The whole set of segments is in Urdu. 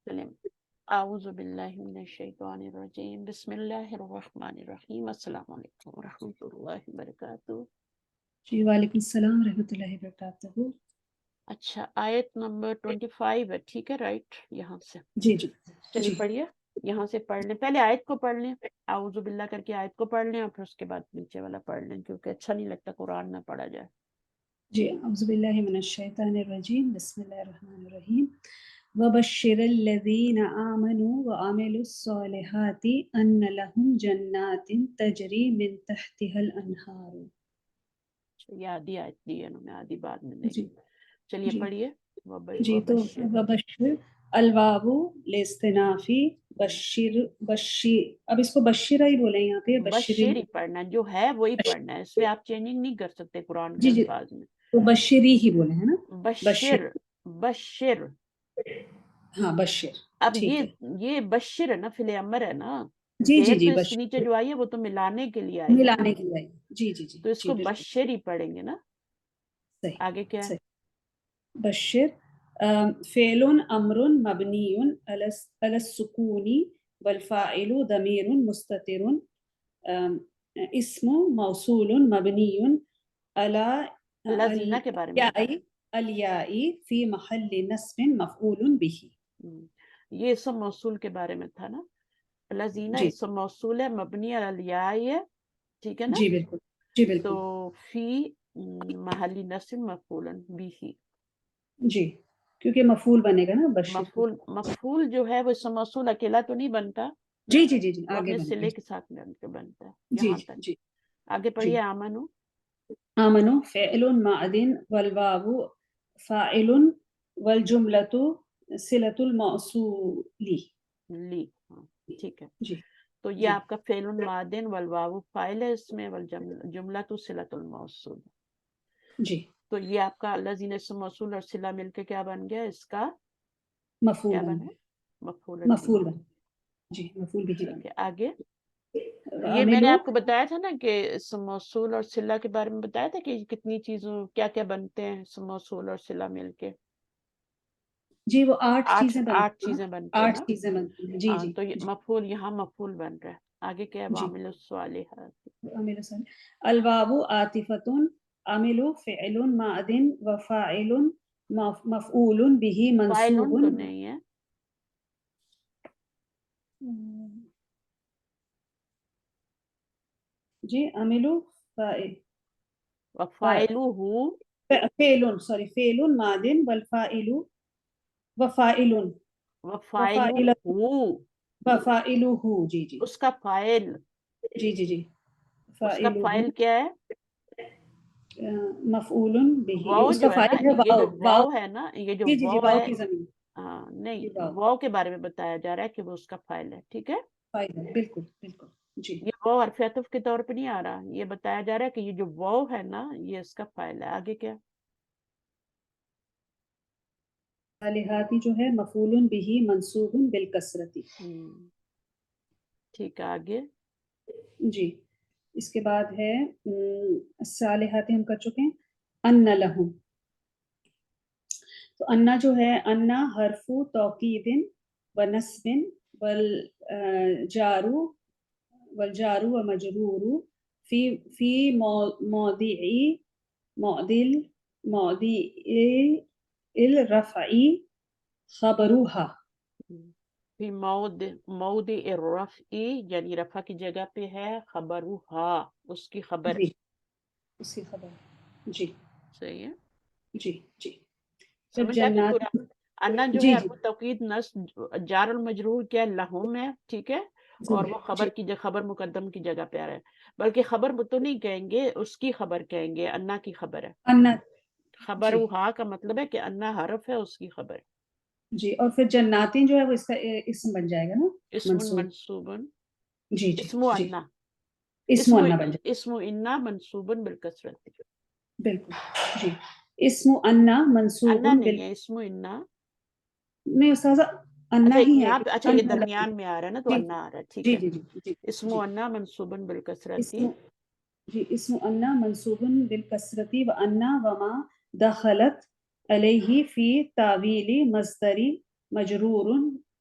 چلیں اعوذ باللہ من الشیطان الرجیم بسم اللہ الرحمن الرحیم السلام علیکم ورحمۃ اللہ وبرکاتہ. جی وعلیکم السلام ورحمۃ اللہ وبرکاتہ. اچھا آیت نمبر 25 ہے ٹھیک ہے رائٹ یہاں سے جی جی چلیے جی پڑھیے یہاں سے پڑھ لیں پہلے آیت کو پڑھ لیں اعوذ باللہ کر کے آیت کو پڑھ لیں اور پھر اس کے بعد نیچے والا پڑھ لیں کیونکہ اچھا نہیں لگتا قرآن نہ پڑھا جائے. جی اعوذ باللہ من الشیطان الرجیم بسم اللہ الرحمن الرحیم وبشر الذین آمنوا وعملوا الصالحات ان لهم جنات تجری من تحتها الانہار. یہ آدھی آیت دی ہے انہوں نے آدھی بعد میں دیں جی گے. چلیے جی پڑھیے جی تو وبشر وبشر الواو لاستنافی بشر بشیر، اب اس کو بشرہ ہی بولیں یہاں پہ بشری. بشر ہی پڑھنا جو ہے وہی پڑھنا ہے اس میں آپ چینجنگ نہیں کر سکتے قرآن کے جی جی الفاظ میں. تو بشری ہی بولیں ہے نا. بشر بشر ہاں بشر اب ٹھیک ہے. یہ بشر ہے نا فعل امر ہے نا جی جی زیر جی تو اس کے نیچے بشر جو آئی ہے وہ تو ملانے کے لیے آئی ہے نا ملانے کے لیے. جی جی جی تو اس جی کو بالکل بشر ہی پڑھیں گے نا. صحیح آگے کیا ہے صحیح. بشر فعل امر مبنی علی السکون والفاعل ضمیر مستتر اسم موصول مبنی علی لذینہ کے بارے میں بتا الیاء فی محل نصب مفعول به. یہ اسم موصول کے بارے میں تھا نا. لذینہ جی اسم موصول ہے مبنی علی الیاء ہے ٹھیک ہے نا. جی بالکل جی تو بالکل فی محلی نصب مفعول به جی کیونکہ مفعول بنے گا نا بشر. مفعول جو ہے وہ اسم موصول اکیلا تو نہیں بنتا جی جی جی جی وہ آگے اپنے بنے گا. صلے کے ساتھ مل کے بنتا ہے جی یہاں جی تک. جی آگے جی. پڑھیے آمنو آمنوا فعل معد والواو فاعل والجملة صلة الموصول. لی ہاں ٹھیک ہے. جی تو یہ جی آپ کا فعل ماضٍ والواو فاعل ہے اس میں والجملہ صلۃ الموصول. جی تو یہ آپ کا الذین اسم موصول اور صلہ مل کے کیا بن گیا اس کا مفعول کیا بن بنا گیا. مفعول بھی. مفعول بن جی مفعول بھی بن ٹھیک ہے آگے گیا. یہ میں نے عملوا آپ کو بتایا تھا نا کہ اسم موصول اور صلہ کے بارے میں بتایا تھا کہ کتنی چیزوں کیا کیا بنتے ہیں اسم موصول اور صلہ مل کے. جی وہ 8 چیزیں بنتی 8 ہیں. چیزیں بنتے ہیں 8 نا. چیزیں بنتی ہیں. جی جی تو یہ جی مفعول یہاں مفعول بن رہا ہے. آگے کیا ہے جی. وعملوا الصالحات. عملوا صالح الواو عاطفة عملوا فعل معد وفاعل مفعول به فاعلن منصوب. تو نہیں ہے جی عملوا فاعل وفاعلوہ فعل ماض والفاعل وفاعل وفاعل وفاعلوہ وفاعله. جی جی اس کا فاعل جی جی جی اس کا فاعله فاعل کیا ہے مفعول به. واو اس کا جو ہے نا فاعل ہے یہ واو. جو واو واو ہے نا یہ جو جی جی جی واو واو ہے کی زمین. نہیں جی واو واو کے بارے میں بتایا جا رہا ہے کہ وہ اس کا فاعل ہے ٹھیک ہے. فاعل ہے بالکل بالکل. جی یہ واو حرف عطف کے طور پہ نہیں آ رہا یہ بتایا جا رہا ہے کہ یہ جو واو ہے نا یہ اس کا فاعل ہے. آگے کیا صالحاتی جو ہے مفعول به منصوب بالکسرت. ٹھیک ہے آگے جی اس کے بعد ہے صالحات ہم کر چکے ہیں. ان لہم تو انا جو ہے انا حرف توکید و نصب والجار و مجرور فی موضع الرفع خبرها. فی موضع الرفع یعنی رفع کی جگہ پہ ہے خبرها اس کی خبر جی اس کی خبر. جی صحیح ہے جی جی. پھر سمجھ آ گئی جنات. پورا. انا جو جی ہے جی ابو توقید نصب جار المجرور کیا لہم ہے ٹھیک ہے جی اور وہ جی خبر کی خبر مقدم کی جگہ پہ آ رہا ہے بلکہ خبر تو نہیں کہیں گے اس کی خبر کہیں گے انا کی خبر ہے. انا. خبر جی ہا کا مطلب ہے کہ انا حرف ہے اس کی خبر جی اور پھر جناتیں جو ہے وہ اس کا اسم بن جائے گا نا اسم منصوب. منصوبن جی جی اسم جی انا اسم انا بن جائے اسم انا منصوبن بالکسرت. بالکل. جی اسم انا منصوب انا نہیں ہے اسم انا. نہیں استاذہ انا اچھا ہی ہے. یہاں پہ اچھا یہ درمیان میں آ رہا ہے نا تو جی انا آ رہا ہے ٹھیک جی ہے. جی جی جی اسم جی انا منصوبن بالکسرتی اسم جی اسم انا منصوب بالکسرتی و انا وما دخلت علیہ فی تعویل مصدر مجرور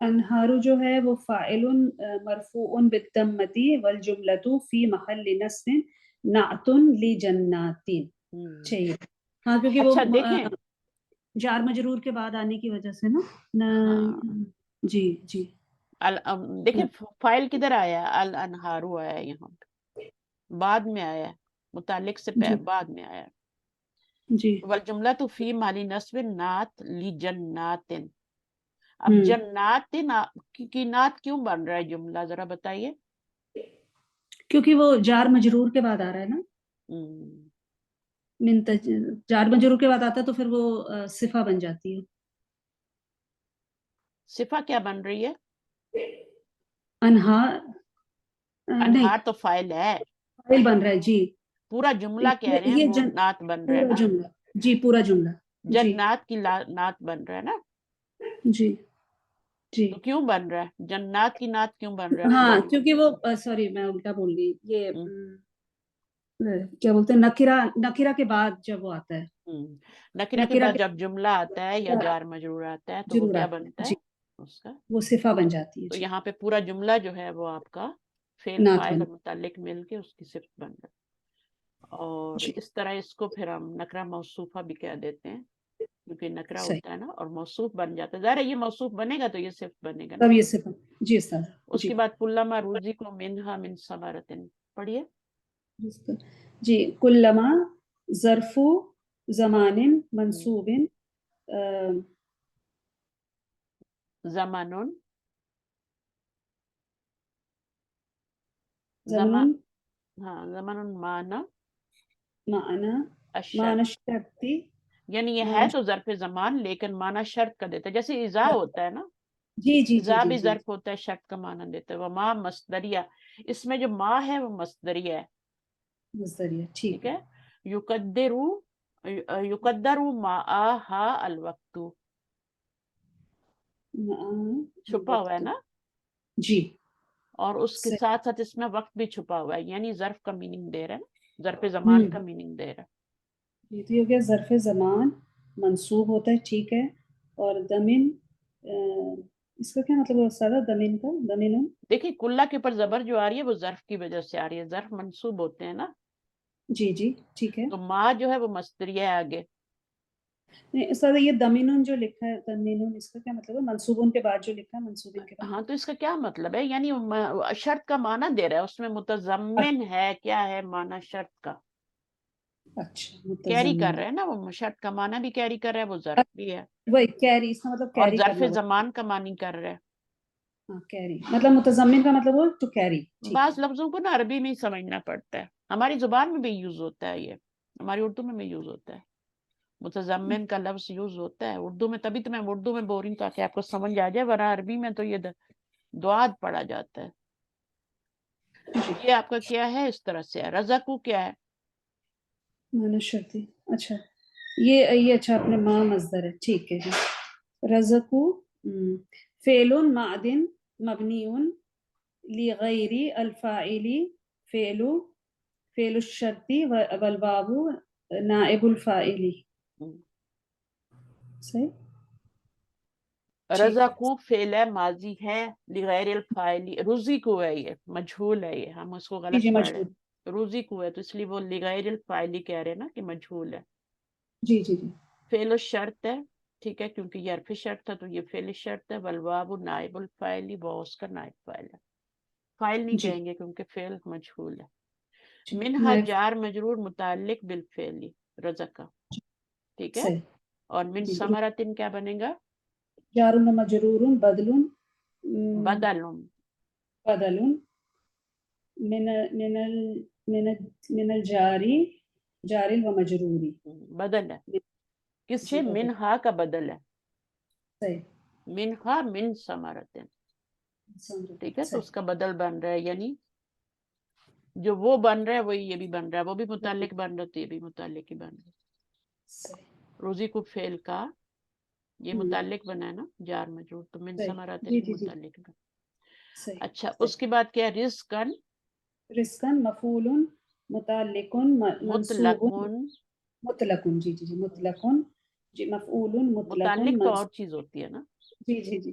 انہارو جو ہے وہ فاعل مرفوع بالضمۃ والجملۃ فی محل نصب نعت لجنات. چاہیے ہاں کیونکہ وہ اچھا دیکھیں، جار مجرور کے بعد آنے کی وجہ سے نا ہاں جی جی دیکھیں فائل کدھر آیا، الانہارو آیا یہاں پہ، بعد میں آیا، متعلق سے جی بعد میں آیا. جی والجملۃ فی محل نصب نعت لجنات. اب جنات کی نعت کیوں بن رہا ہے جملہ، ذرا بتائیے. کیونکہ وہ جار مجرور کے بعد آ رہا ہے نا، جار مجرور کے بعد آتا ہے تو پھر وہ صفہ بن جاتی ہے. صفہ کیا بن رہی ہے؟ انہار نہیں انہار تو فائل ہے، فاعل بن رہا ہے جی. پورا جملہ کہہ رہے ہیں یہ وہ نعت بن رہا ہے پورا نا، جملہ جی پورا جملہ جی جنات کی نعت بن رہا ہے نا. جی جی تو کیوں بن رہا ہے جنات کی نعت، کیوں بن رہا ہے پورا ہاں جملہ؟ کیونکہ وہ سوری میں الٹا بول گئی، یہ کیا بولتے ہیں نکرہ کے بعد جب وہ آتا ہے، نکرہ کے بعد جب جملہ آتا ہے یا بعد جار مجرور آتا ہے تو وہ ضرور کیا آتا بنتا ہے ہے جی، اس کا. وہ صفہ بن جاتی ہے تو جی، یہاں پہ پورا جملہ جو ہے وہ آپ کا فعل نعت فاعل بن اور متعلق مل کے اس کی صفت بن رہا ہے. اور جی اس طرح اس کو پھر ہم نکرہ موصوفہ بھی کہہ دیتے ہیں، کیونکہ نکرہ صحیح. ہوتا ہے نا اور موصوف بن جاتا ہے. ظاہر ہے یہ موصوف بنے گا تو یہ صفت بنے گا نا. تب یہ صفہ جی استاد اس جی کے بعد کلما روزی کو منہا من ثمرۃ، پڑھیے. جی کلما ظرف زمان منصوب زمن زمن ہاں زمن معنی معنی الشرط، معنی شرطی یعنی یہ ہے معنی تو ظرف زمان لیکن معنی شرط کا دیتا ہے، جیسے اذا ہوتا ہے نا، جی جی جی اذا جی بھی جی ظرف ہوتا ہے، شرط کا معنی دیتا ہے. وما مصدریہ، اس میں جو ما ہے وہ مصدریہ ہے، مصدریہ ٹھیک ٹھیک ہے. یقدرو معہا الوقت، چھپا ہوا ہے نا، جی اور اس کے صحیح. ساتھ ساتھ اس میں وقت بھی چھپا ہوا ہے، یعنی ظرف کا میننگ دے رہا ہے نا، ظرف زمان کا میننگ دے رہا ہے. جی تو یہ ہو گیا ظرف زمان منصوب ہوتا ہے ٹھیک ہے، اور دمن اس کا کیا مطلب ہے استاد، دمن کا دمن دیکھیں کلّا کے اوپر زبر جو آ رہی ہے وہ ظرف کی وجہ سے آ رہی ہے، ظرف منصوب ہوتے ہیں نا، جی جی ٹھیک ہے. تو ما جو ہے وہ مصدریہ ہے آگے. نہیں استاد یہ دمن جو لکھا ہے دمن اس کا کیا مطلب ہے، منصوبون کے بعد جو لکھا ہے منصوبین کے بعد. ہاں تو اس کا کیا مطلب ہے، یعنی شرط کا معنی دے رہا ہے، اس میں متضمن ہے، کیا ہے معنی شرط کا اچھا کیری کر متضمن رہے ہیں نا، وہ شرط کا معنی بھی کیری کر رہا ہے، وہ ظرف بھی ہے، وہی کیری اس کا مطلب اور کیری ظرف کرنا وہ. زمان کا معنی کر رہا ہے. ہاں کیری مطلب متضمن کا مطلب وہ ٹو کیری ٹھیک ہے. بعض لفظوں کو نا عربی میں ہی سمجھنا پڑتا ہے، ہماری زبان میں بھی یوز ہوتا ہے، یہ ہماری اردو میں بھی یوز ہوتا ہے، متضمن کا لفظ یوز ہوتا ہے اردو میں، تبھی تو میں اردو میں بول رہی ہوں تاکہ آپ کو سمجھ آ جائے، ورنہ عربی میں تو یہ دعات پڑھا جاتا ہے. یہ آپ کا کیا ہے، اس طرح سے ہے. رزقو کیا ہے، معنی شرطی. اچھا یہ اچھا اپنے ماں مصدر ہے ٹھیک ہے جی. رزقو فعل معدن مبنی لغیر الفاعل فعل الشرط والواو نائب الفاعل. صحیح ٹھیک ہے. رزقو فعل ماضی ہے، لغیر الفاعل رزقو ہے، یہ مجہول ہے، یہ ہم اس کو جی جی غلط پڑھ رہے مجہول ہیں، رزقو ہے تو اس لیے وہ لغیر الفاعل کہہ رہے ہیں نا کہ مجہول ہے. جی جی جی فعل الشرط ہے، ٹھیک ہے، کیونکہ یہ حرف شرط تھا تو یہ فعل الشرط ہے. والواو نائب الفاعل، وہ اس کا نائب فاعل ہے، فاعل نہیں جی کہیں گے کیونکہ فعل مجہول ہے. جی منہا جار مجرور متعلق بالفعل رزقا، ٹھیک ہے. صحیح اور من جی ثمرۃ کیا بنے گا، جار و مجرور بدل بدل بدل من من من الجاری جار و مجروری. بدل ہے، کس جی سے، بدل منہا کا بدل ہے، صحیح منہا من ثمرۃ، ٹھیک ہے، تو صحیح اس کا بدل بن رہا ہے، یعنی جو وہ بن رہا ہے وہی یہ بھی بن رہا ہے، وہ بھی متعلق بن رہا ہے تو یہ بھی متعلق ہی بن رہا صحیح. ہے. روزی کو فعل کا یہ ہوں متعلق بنا ہے نا، جار مجرور، تو من صحیح ثمرۃ جی بھی جی جی متعلق بنا. صحیح اچھا صحیح. اس کے بعد کیا، رزقن رزقن مفعول متعلق منصوب مطلقن، مطلق جی جی جی مطلق جی مفعول مطلق متعلق تو اور منصوب چیز ہوتی ہے نا، جی جی جی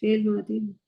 فعل ماضی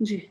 جی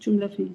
جملہ فعل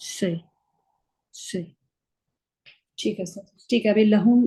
صحیح صحیح ٹھیک ہے سر ٹھیک ہے ابھی لہم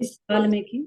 اس حال میں کی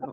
وہ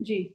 جی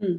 ہوں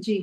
جی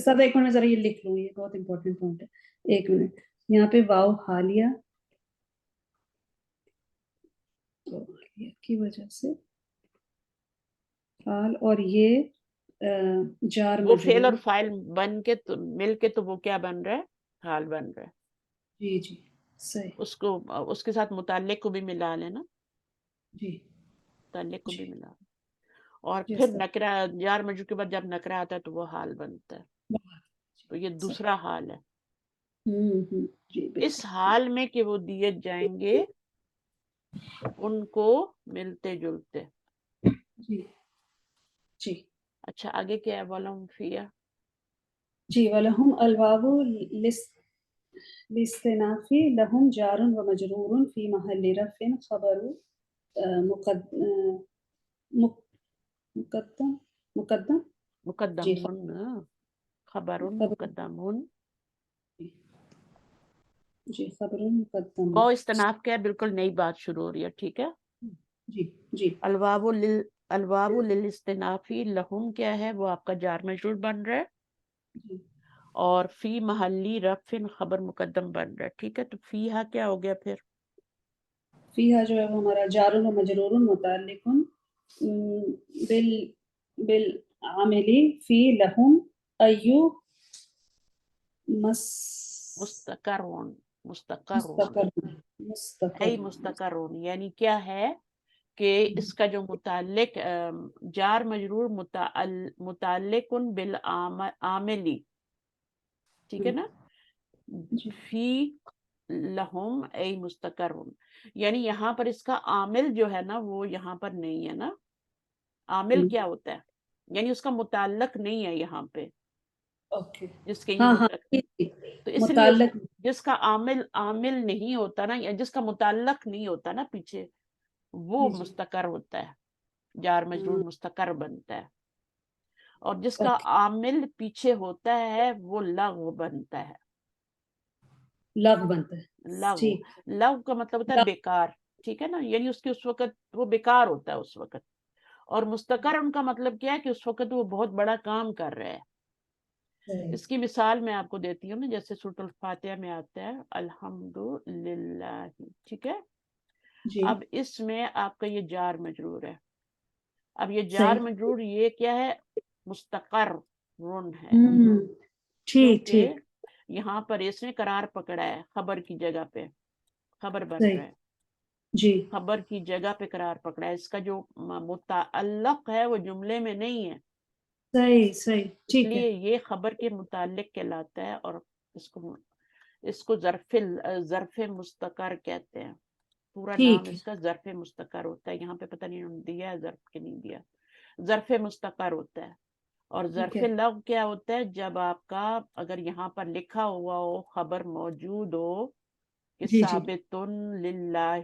سب ایک منٹ میں ذرا یہ لکھ لوں یہ بہت امپورٹنٹ پوائنٹ ہے ایک منٹ یہاں پہ واو حالیہ تو حالیہ کی وجہ سے حال اور یہ جار وہ فعل اور مجرور فاعل بن کے تو مل کے تو وہ کیا بن رہا ہے، حال بن رہا ہے، جی جی صحیح اس کو اس کے ساتھ متعلق کو بھی ملا لینا، جی متعلق کو بھی جی ملا، اور یس پھر سر نکرہ، جار مجرور کے بعد جب نکرہ آتا ہے تو وہ حال بنتا ہے، تو یہ صحیح دوسرا حال ہے، جی اس بالکل حال میں کہ وہ دیے جائیں گے ان کو ملتے جلتے۔ جی جی اچھا آگے کیا ہے، وَلَهُمْ فِيهَا، جی وَلَهُمْ الْوَاوُ لِاسْتِنَافِ لَهُمْ جار ومجرور في محل رفع خبر مقدم مقدم جی مقدم، خبر خبر مقدم، جی خبر مقدم وہ استناف کیا ہے، بالکل نئی بات شروع ہو رہی ہے، ٹھیک ہے، جی جی الواو للاستنافی، لہم کیا ہے، وہ آپ کا جار مجرور بن رہا ہے، جی اور فی محلی رفع خبر مقدم بن رہا ہے، ٹھیک ہے، تو فیہا کیا ہو گیا پھر، فیہا جو ہے وہ ہمارا جار و مجرور متعلق بال بالعاملی فی لہم ایو مستقرون، مستقرون، مستقر ای مستقر مستقرون، یعنی کیا ہے کہ اس کا جو متعلق جار مجرور متعلق بالعاملی، ٹھیک ہے نا، جی فی لہم ای مستقرون، یعنی یہاں پر اس کا عامل جو ہے نا وہ یہاں پر نہیں ہے نا، عامل کیا ہوتا ہے، یعنی اس کا متعلق نہیں ہے یہاں پہ، اوکے جس کے یہ ہاں ہاں متعلق، تو اس لیے متعلق جس کا عامل نہیں ہوتا نا، یا جس کا متعلق نہیں ہوتا نا پیچھے، وہ جی جی مستقر ہوتا ہے، جار مجرور مستقر بنتا ہے، اور جس کا اوکے عامل پیچھے ہوتا ہے وہ لغو بنتا ہے، لغ بنتا ہے لغو، ٹھیک لغو کا مطلب ہوتا ہے بیکار، ٹھیک ہے نا، یعنی اس کی اس وقت وہ بیکار ہوتا ہے اس وقت، اور مستقر ان کا مطلب کیا ہے کہ اس وقت وہ بہت بڑا کام کر رہے ہیں، اس کی مثال میں آپ کو دیتی ہوں نا، جیسے سورۃ الفاتحہ میں آتا ہے الحمدللہ، ٹھیک ہے، جی اب اس میں آپ کا یہ جار مجرور ہے، اب یہ جار صحیح مجرور یہ کیا ہے، مستقر ہے، ٹھیک کیونکہ ٹھیک یہاں پر اس نے قرار پکڑا ہے خبر کی جگہ پہ، خبر بن صحیح رہا ہے، جی خبر کی جگہ پہ قرار پکڑا ہے، اس کا جو متعلق ہے وہ جملے میں نہیں ہے، صحیح صحیح اس ٹھیک ہے لیے یہ خبر کے متعلق کہلاتا ہے، اور اس کو ظرف مستقر کہتے ہیں، پورا ٹھیک نام ہے اس کا ظرف مستقر ہوتا ہے. یہاں پہ پتہ نہیں انہوں نے دیا ہے ظرف کہ نہیں دیا. ظرف مستقر ہوتا ہے. اور ٹھیک ظرف ہے لغو کیا ہوتا ہے؟ جب آپ کا اگر یہاں پر لکھا ہوا ہو، خبر موجود ہو کہ جی جی ثابت للہ،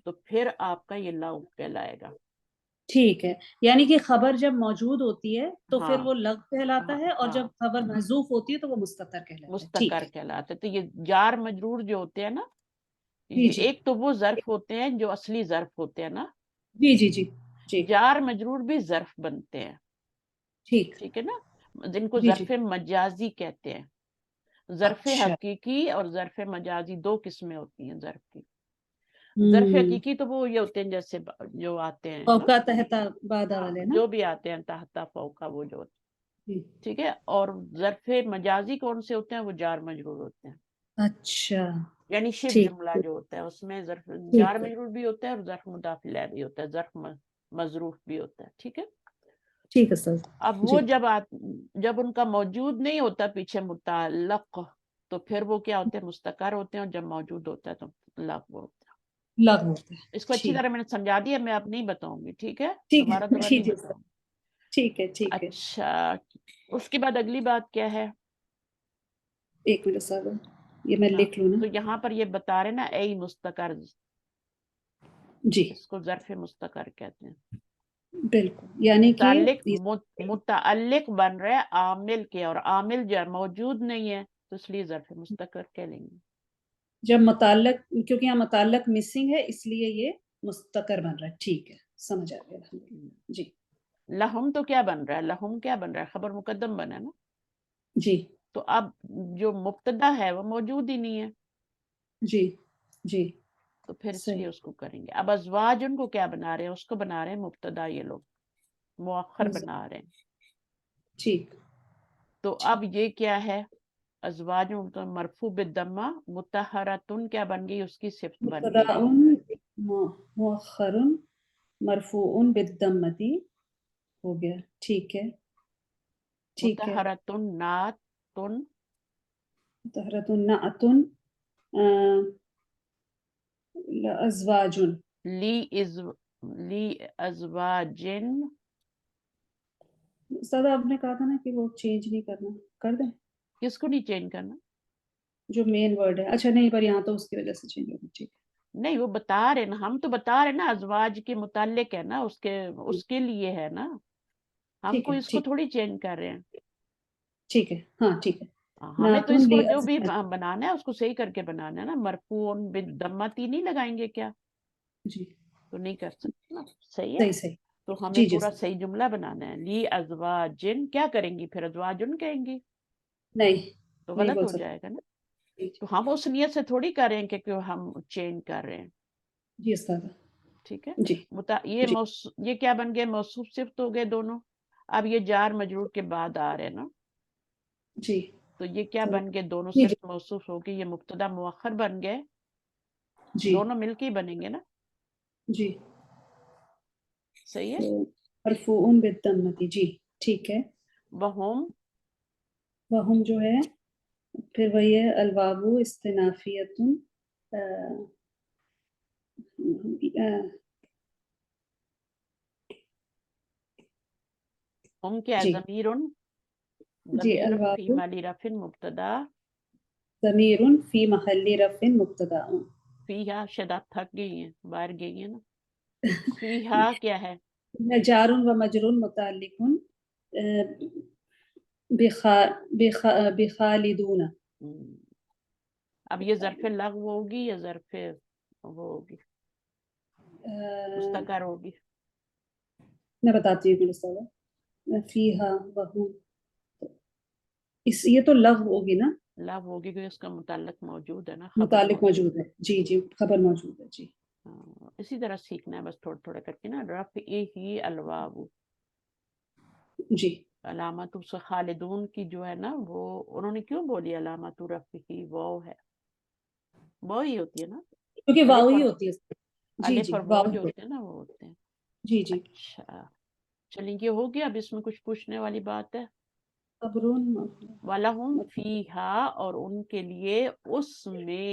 تو پھر آپ کا یہ لغو کہلائے گا. ٹھیک ہے، یعنی کہ خبر جب موجود ہوتی ہے تو پھر ہاں وہ لغو کہلاتا ہے، اور ہاں جب خبر محذوف ہوتی ہے تو وہ مستتر کہلاتا ہے. ٹھیک مستقر ہے. کہلاتے. تو یہ جار مجرور جو ہوتے ہیں نا، جی یہ جی ایک تو وہ ظرف ہوتے ہیں جو اصلی ظرف ہوتے ہیں نا. جی جی جی جی جار مجرور بھی ظرف بنتے ہیں. ٹھیک. ٹھیک ہے نا. جن کو جی جی ظرف مجازی کہتے ہیں. ظرف اچھا. حقیقی اور ظرف مجازی دو قسمیں ہوتی ہیں ظرف کی. ظرف ہوں. حقیقی تو وہ یہ ہوتے ہیں جیسے جو آتے ہیں نا، فوقا تحتا بادا ہاں والے نا. جو بھی آتے ہیں تحت فوقا وہ جو ہوتے جی. ہیں. ٹھیک ہے. اور ظرف مجازی کون سے ہوتے ہیں؟ وہ جار مجرور ہوتے ہیں. اچھا. یعنی شب ٹھیک جملہ جو ہوتا ہے اس میں ظرف جار ٹھیک ہے. مجرور بھی ہوتا ہے اور ظرف مضاف الیہ بھی ہوتا ہے، ظرف مظروف بھی ہوتا ہے. ٹھیک ہے. ٹھیک ہے سر. اب وہ جی جب ان کا موجود نہیں ہوتا پیچھے متعلق، تو پھر وہ کیا ہوتے ہیں؟ مستقر ہوتے ہیں. اور جب موجود ہوتا ہے تو لغو ہوتا ہے. لاگو ہوتا ہے. اس کو اچھی ٹھیک طرح میں نے سمجھا دیا. میں اب نہیں بتاؤں گی. ٹھیک ہے. ٹھیک دوبارہ ہے. جی نہیں جی سر. بتاؤں گی. ٹھیک ہے. ٹھیک ہے. اچھا، اس کے بعد اگلی بات کیا ہے؟ ایک منٹ سر، یہ میں ہاں، لکھ لوں نا. تو یہاں پر یہ بتا رہے نا ای مستقر، جی اس کو ظرف مستقر کہتے ہیں. بالکل، یعنی کہ متعلق بن رہے عامل کے، اور عامل جو موجود نہیں ہے تو اس لیے ظرف مستقر کہہ لیں گے. جب متعلق، کیونکہ یہاں متعلق مسنگ ہے اس لیے یہ مستقر بن رہا ہے. ٹھیک ہے، سمجھ آ گیا. الحمدللہ. جی لہم تو کیا بن رہا ہے؟ لہم کیا بن رہا ہے؟ خبر مقدم بنا ہے نا. جی تو اب جو مبتدا ہے وہ موجود ہی نہیں ہے، جی جی تو پھر اس لیے صحیح. اس کو کریں گے. اب ازواج ان کو کیا بنا رہے ہیں؟ اس کو بنا رہے ہیں مبتدا. یہ لوگ مؤخر بنا رہے ہیں. ٹھیک تو ٹھیک. اب یہ کیا ہے؟ ازواج مرفوع بالضمہ، مطہرۃ کیا بن گئی؟ اس کی صفت بن گئی. مبتدأ مؤخر مرفوع بالضمۃ ہو گیا. ٹھیک ہے. ٹھیک ہے. مطہرۃ نعت طہرۃ نعت ازواج. لی ازواجن. استاد آپ نے کہا تھا نا کہ وہ چینج نہیں کرنا، کر دیں کس کو نہیں چینج کرنا؟ جو مین ورڈ ہے. اچھا نہیں، پر یہاں تو اس کی وجہ سے چینج ہوگا. ٹھیک نہیں، وہ بتا رہے نا، ہم تو بتا رہے نا ازواج کے متعلق ہے نا، اس کے لیے ہے نا. ہم ٹھیک کو ہے. اس کو ٹھیک تھوڑی چینج کر رہے ہیں. ٹھیک ہے. ہاں ٹھیک ہے. ہمیں تو اس نعتن کو لی جو بھی ازواج. بنانا ہے اس کو صحیح کر کے بنانا ہے نا. مرفوع بالضمۃ نہیں لگائیں گے کیا؟ جی تو نہیں کر سکتے نا. صحیح ہے. صحیح صحیح. تو ہمیں جی جی پورا سر. صحیح جملہ بنانا ہے. لی ازواجن کیا کریں گی پھر؟ ازواجن کہیں گی نہیں تو نہیں غلط بول ہو سکتے. جائے گا نا. جی تو ہم اس نیت سے تھوڑی کر رہے ہیں کہ ہم چینج کر رہے ہیں. جی استاد. ٹھیک ہے. جی جی یہ کیا بن گئے؟ موصوف صفت ہو گئے دونوں. اب یہ جار مجرور کے بعد آ رہے ہیں نا، جی تو یہ کیا تو بن گئے؟ دونوں جی جی صرف موصوف ہو گئی. یہ مبتدا مؤخر بن گئے. جی دونوں مل کے ہی بنیں گے نا. جی صحیح ہے. تو مرفوع بالضمۃ. جی ٹھیک ہے. وہم وہم جو ہے پھر وہی ہے الواو استنافیۃ. ہم کیا ہے؟ جی ضمیر جی فی الواو محل رفع مبتدا. ضمیر فی محل رفع مبتدا. فیہا شاید آپ تھک گئی ہیں، باہر گئی ہیں نا. فیہا کیا ہے؟ جار و مجرور متعلق بخالدون. اب یہ ظرف لغو ہوگی یا ظرف وہ ہوگی مستقر ہوگی؟ میں بتاتی ہوں مثلا فیہا وہم، یہ تو لغو ہوگی نا. لغو ہوگی کیونکہ اس کا متعلق موجود ہے نا، خبر متعلق موجود ہے. جی جی خبر موجود ہے. جی اسی طرح سیکھنا ہے بس تھوڑا تھوڑا کر کے نا. رفع ہی الواو جی علامت سے خالدون کی جو ہے نا، وہ انہوں نے کیوں بولی علامت رفع ہی؟ واو ہے، واو ہی ہوتی ہے نا. کیونکہ واو الف ہی اور ہوتی ہے. جی الف جی اور واو واو جو ہوتی ہوتے ہیں نا وہ ہوتے ہیں. ہے. جی جی اچھا چلیے، یہ ہو گیا. اب اس میں کچھ پوچھنے والی بات ہے؟ صبرون وَلَهُمْ فِيهَا اور ان کے لیے اس میں